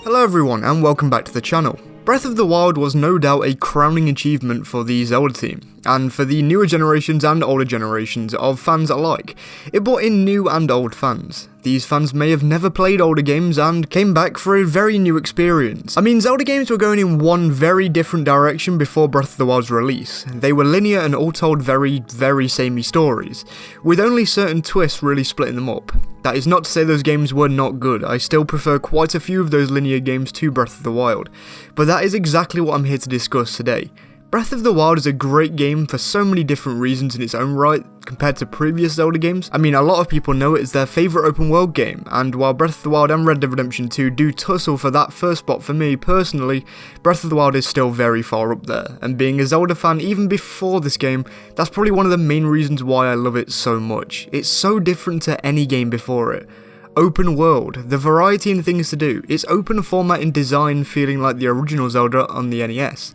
Hello everyone and welcome back to the channel. Breath of the Wild was no doubt a crowning achievement for the Zelda team, and for the newer generations and older generations of fans alike. It brought in new and old fans. These fans may have never played older games and came back for a very new experience. I mean, Zelda games were going in one very different direction before Breath of the Wild's release. They were linear and all told very samey stories, with only certain twists really splitting them up. That is not to say those games were not good. I still prefer quite a few of those linear games to Breath of the Wild, but that is exactly what I'm here to discuss today. Breath of the Wild is a great game for so many different reasons in its own right, compared to previous Zelda games. I mean, a lot of people know it as their favourite open world game, and while Breath of the Wild and Red Dead Redemption 2 do tussle for that first spot for me personally, Breath of the Wild is still very far up there, and being a Zelda fan even before this game, that's probably one of the main reasons why I love it so much. It's so different to any game before it. Open world, the variety in things to do, its open format in design feeling like the original Zelda on the NES.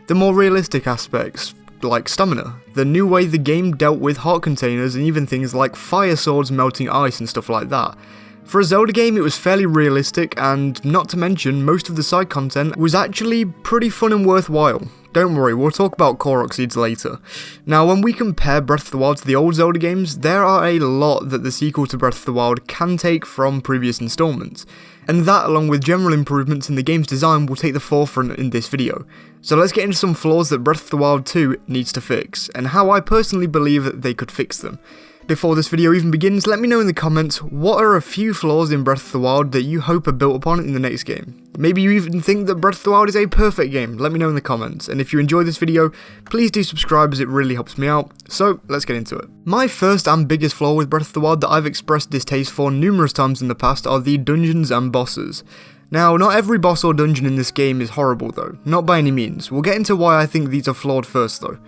The more realistic aspects, like stamina, the new way the game dealt with heart containers and even things like fire swords melting ice and stuff like that. For a Zelda game it was fairly realistic, and not to mention most of the side content was actually pretty fun and worthwhile. Don't worry, we'll talk about koroks seeds later. Now, when we compare Breath of the Wild to the old Zelda games, there are a lot that the sequel to Breath of the Wild can take from previous installments, and that along with general improvements in the game's design will take the forefront in this video. So let's get into some flaws that Breath of the Wild 2 needs to fix, and how I personally believe that they could fix them. Before this video even begins, let me know in the comments what are a few flaws in Breath of the Wild that you hope are built upon in the next game. Maybe you even think that Breath of the Wild is a perfect game, let me know in the comments, and if you enjoy this video, please do subscribe as it really helps me out, so let's get into it. My first and biggest flaw with Breath of the Wild that I've expressed distaste for numerous times in the past are the dungeons and bosses. Now, not every boss or dungeon in this game is horrible though, not by any means. We'll get into why I think these are flawed first though.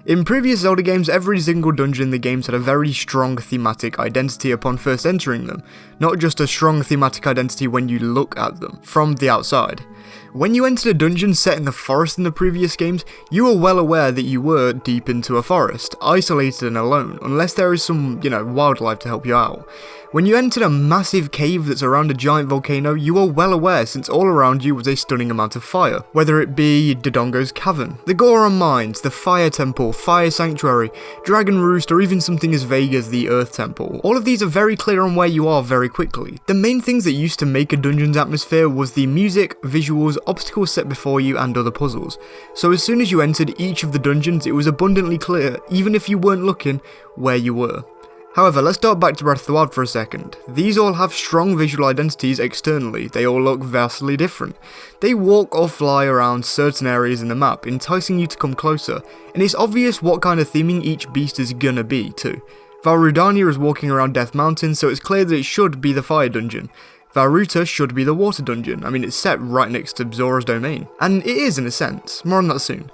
In previous Zelda games, every single dungeon in the games had a very strong thematic identity upon first entering them, not just a strong thematic identity when you look at them, from the outside. When you entered a dungeon set in the forest in the previous games, you were well aware that you were deep into a forest, isolated and alone, unless there is some, wildlife to help you out. When you entered a massive cave that's around a giant volcano, you were well aware since all around you was a stunning amount of fire, whether it be Dodongo's Cavern, the Goron Mines, the Fire Temple, Fire Sanctuary, Dragon Roost, or even something as vague as the Earth Temple. All of these are very clear on where you are very quickly. The main things that used to make a dungeon's atmosphere was the music, visuals, obstacles set before you, and other puzzles. So as soon as you entered each of the dungeons, it was abundantly clear, even if you weren't looking, where you were. However, let's dart back to Breath of the Wild for a second. These all have strong visual identities externally, they all look vastly different. They walk or fly around certain areas in the map, enticing you to come closer, and it's obvious what kind of theming each beast is gonna be too. Val Rudania is walking around Death Mountain, so it's clear that it should be the Fire Dungeon. Varuta should be the Water Dungeon, I mean it's set right next to Zora's domain. And it is in a sense, more on that soon.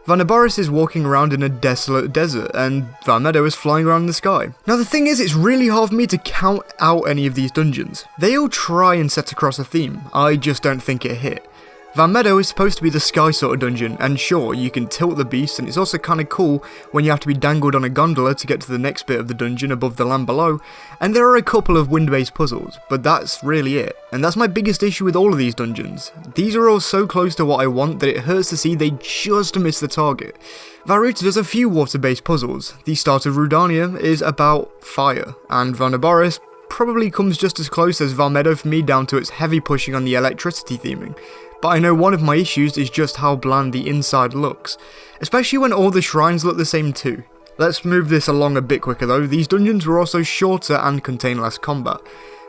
Vanaboris is walking around in a desolate desert, and Valmeadow is flying around in the sky. Now the thing is, it's really hard for me to count out any of these dungeons. They all try and set across a theme, I just don't think it hit. Valmeadow is supposed to be the sky sort of dungeon, and sure, you can tilt the beast, and it's also kinda cool when you have to be dangled on a gondola to get to the next bit of the dungeon above the land below, and there are a couple of wind-based puzzles, but that's really it. And that's my biggest issue with all of these dungeons. These are all so close to what I want that it hurts to see they just miss the target. Varuta does a few water-based puzzles. The start of Rudania is about fire, and Vanaboris probably comes just as close as Valmeadow for me down to its heavy pushing on the electricity theming. But I know one of my issues is just how bland the inside looks, especially when all the shrines look the same too. Let's move this along a bit quicker though. These dungeons were also shorter and contain less combat.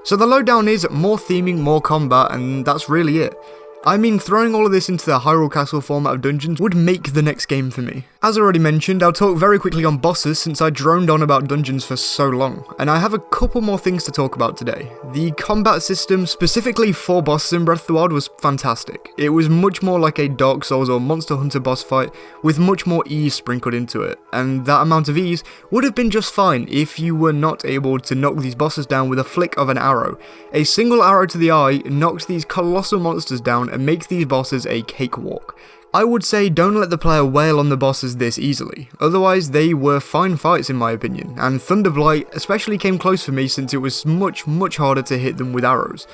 So the lowdown is more theming, more combat, and that's really it. I mean, throwing all of this into the Hyrule Castle format of dungeons would make the next game for me. As already mentioned, I'll talk very quickly on bosses since I droned on about dungeons for so long, and I have a couple more things to talk about today. The combat system, specifically for bosses in Breath of the Wild, was fantastic. It was much more like a Dark Souls or Monster Hunter boss fight, with much more ease sprinkled into it, and that amount of ease would have been just fine if you were not able to knock these bosses down with a flick of an arrow. A single arrow to the eye knocks these colossal monsters down and makes these bosses a cakewalk. I would say don't let the player wail on the bosses this easily, otherwise they were fine fights in my opinion, and THUNDERBLIGHT especially came close for me since it was much harder to hit them with arrows.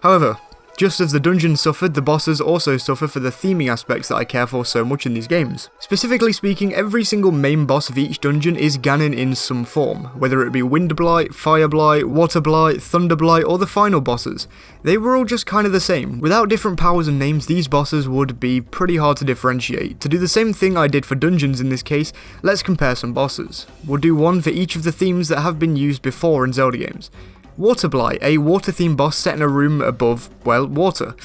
However, Just as the dungeons suffered, the bosses also suffer for the theming aspects that I care for so much in these games. Specifically speaking, every single main boss of each dungeon is Ganon in some form, whether it be WINDBLIGHT, FIREBLIGHT, WATERBLIGHT, THUNDERBLIGHT, or the final bosses. They were all just kind of the same. Without different powers and names, these bosses would be pretty hard to differentiate. To do the same thing I did for dungeons in this case, let's compare some bosses. We'll do one for each of the themes that have been used before in Zelda games. WATERBLIGHT, a water-themed boss set in a room above, well, water,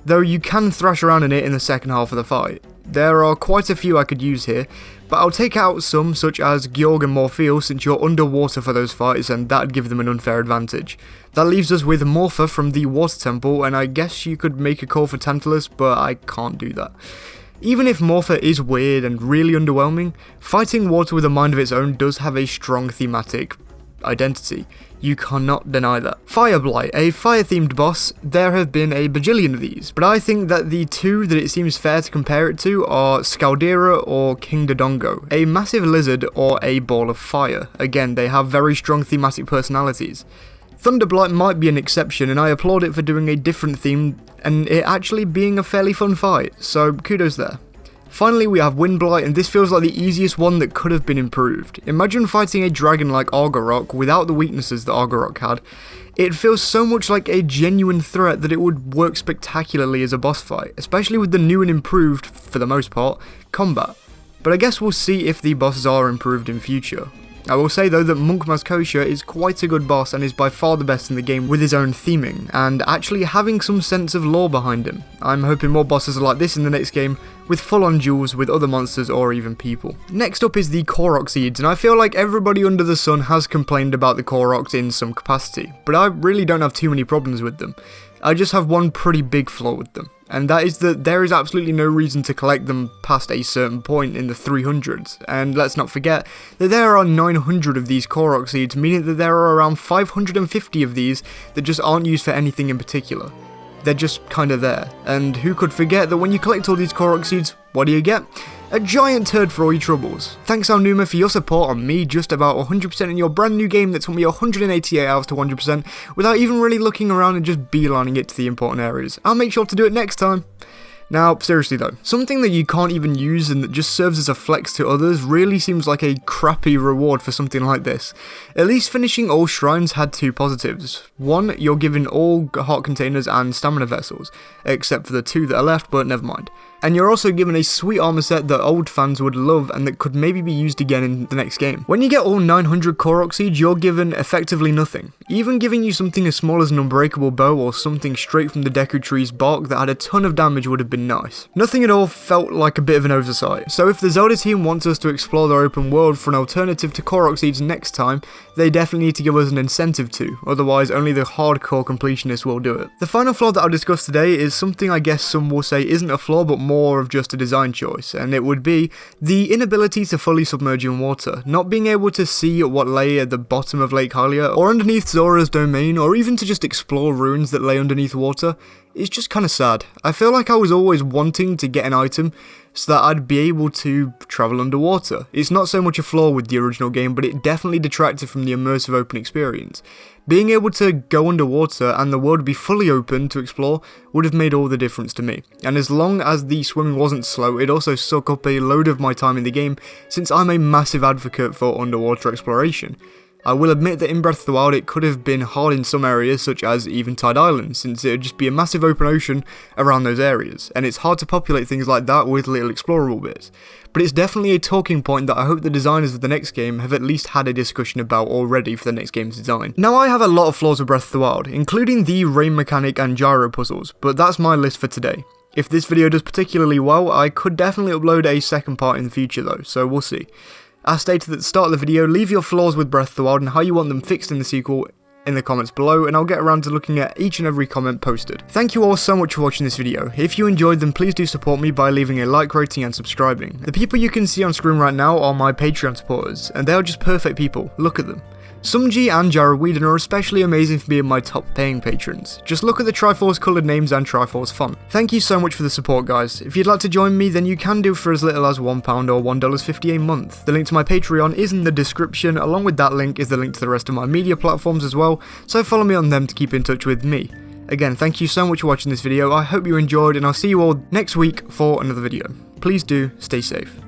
though you can thrash around in it in the second half of the fight. There are quite a few I could use here, but I'll take out some such as Georg and Morpheus since you're underwater for those fights and that'd give them an unfair advantage. That leaves us with Morpha from the Water Temple, and I guess you could make a call for Tantalus, but I can't do that. Even if Morpha is weird and really underwhelming, fighting water with a mind of its own does have a strong thematic identity. You cannot deny that. FIREBLIGHT, a fire-themed boss, there have been a bajillion of these, but I think that the two that it seems fair to compare it to are Scaldera or King Dodongo, a massive lizard or a ball of fire. Again, they have very strong thematic personalities. THUNDERBLIGHT might be an exception, and I applaud it for doing a different theme and it actually being a fairly fun fight, so kudos there. Finally, we have WINDBLIGHT, and this feels like the easiest one that could have been improved. Imagine fighting a dragon like Argorok without the weaknesses that Argorok had. It feels so much like a genuine threat that it would work spectacularly as a boss fight, especially with the new and improved, for the most part, combat. But I guess we'll see if the bosses are improved in future. I will say though that Monk Mazkosha is quite a good boss and is by far the best in the game with his own theming, and actually having some sense of lore behind him. I'm hoping more bosses are like this in the next game, with full-on duels with other monsters or even people. Next up is the Korok seeds, and I feel like everybody under the sun has complained about the Koroks in some capacity, but I really don't have too many problems with them. I just have one pretty big flaw with them, and that is that there is absolutely no reason to collect them past a certain point in the 300s, and let's not forget that there are 900 of these Korok seeds, meaning that there are around 550 of these that just aren't used for anything in particular. They're just kinda there, and who could forget that when you collect all these Korok seeds, what do you get? A giant turd for all your troubles. Thanks Alnuma for your support on me just about 100% in your brand new game that took me 188 hours to 100% without even really looking around and just beelining it to the important areas. I'll make sure to do it next time. Now, seriously though, something that you can't even use and that just serves as a flex to others really seems like a crappy reward for something like this. At least finishing all shrines had two positives. One, you're given all heart containers and stamina vessels, except for the two that are left, but never mind. And you're also given a sweet armor set that old fans would love and that could maybe be used again in the next game. When you get all 900 Korok seeds, you're given effectively nothing. Even giving you something as small as an unbreakable bow or something straight from the Deku Tree's bark that had a ton of damage would have been nice. Nothing at all felt like a bit of an oversight. So if the Zelda team wants us to explore their open world for an alternative to Korok seeds next time, they definitely need to give us an incentive to, otherwise only the hardcore completionists will do it. The final flaw that I'll discuss today is something I guess some will say isn't a flaw but more of just a design choice, and it would be the inability to fully submerge in water. Not being able to see what lay at the bottom of Lake Hylia, or underneath Zora's domain, or even to just explore ruins that lay underneath water, is just kinda sad. I feel like I was always wanting to get an item so that I'd be able to travel underwater. It's not so much a flaw with the original game, but it definitely detracted from the immersive open experience. Being able to go underwater and the world be fully open to explore would have made all the difference to me. And as long as the swimming wasn't slow, it also sucked up a load of my time in the game, since I'm a massive advocate for underwater exploration. I will admit that in Breath of the Wild it could have been hard in some areas, such as Eventide Island, since it would just be a massive open ocean around those areas, and it's hard to populate things like that with little explorable bits. But it's definitely a talking point that I hope the designers of the next game have at least had a discussion about already for the next game's design. Now, I have a lot of flaws with Breath of the Wild, including the rain mechanic and gyro puzzles, but that's my list for today. If this video does particularly well, I could definitely upload a second part in the future though, so we'll see. As stated at the start of the video, leave your flaws with Breath of the Wild and how you want them fixed in the sequel in the comments below, and I'll get around to looking at each and every comment posted. Thank you all so much for watching this video. If you enjoyed, then please do support me by leaving a like, rating and subscribing. The people you can see on screen right now are my Patreon supporters, and they are just perfect people. Look at them. Sumji and Jarrah are especially amazing for being my top paying patrons. Just look at the Triforce coloured names and Triforce font. Thank you so much for the support, guys. If you'd like to join me, then you can do for as little as £1 or $1.50 a month. The link to my Patreon is in the description. Along with that link is the link to the rest of my media platforms as well, so follow me on them to keep in touch with me. Again, thank you so much for watching this video, I hope you enjoyed, and I'll see you all next week for another video. Please do stay safe.